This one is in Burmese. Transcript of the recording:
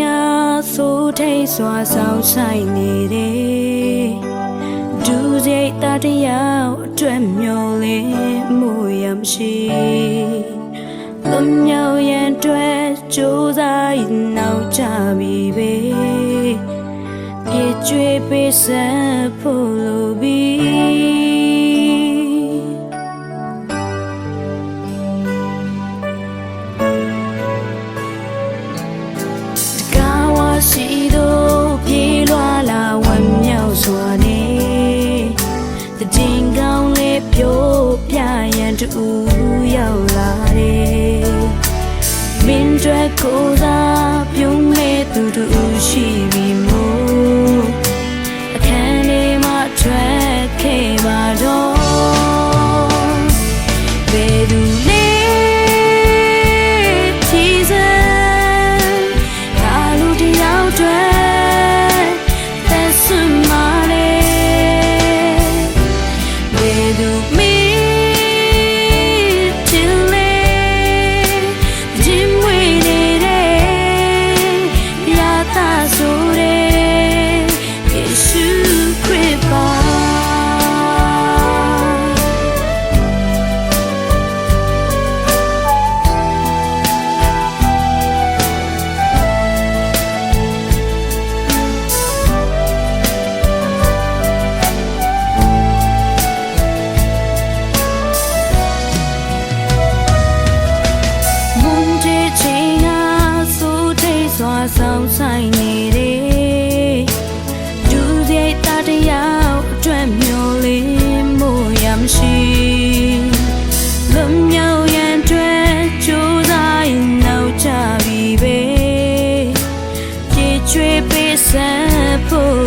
များဆိုထိတ်စွာဆောင်ဆိုင်နေတယ်ဒူစိတ်တတရားအတွက်မျောလင်းမှုရမရှိလွန်မြောက်ရန်အတွက်ကြိုးစားရင်နောက်ကြပြီပဲပြေကျွေးပေးစပ်ဖို့လိုပြီရှိသောပြေးလွှာလာဝမ်းမြောက်စွာနဲ့တည်ငကောင်းလေးပြိုးပြရန်တူရောက်လာတယ်မင်းတို့ကိုယ်သာပြုံးမဲ့သူတို့ရှိပြီမို့အခန်းလေးမှာထွက်ခဲ့ပါတော့ဘယ်သူလဲဆောင်ဆိုင်နေတယ်ဒူစိတ်တတရားအတွက်မျောလင်းမို့ရမရှိလွန်မြောက်ရန်အတွက်ကြိုးစားရင်နောက်ကြပြီပဲပြေကျွေးပေးစပ်ဖို့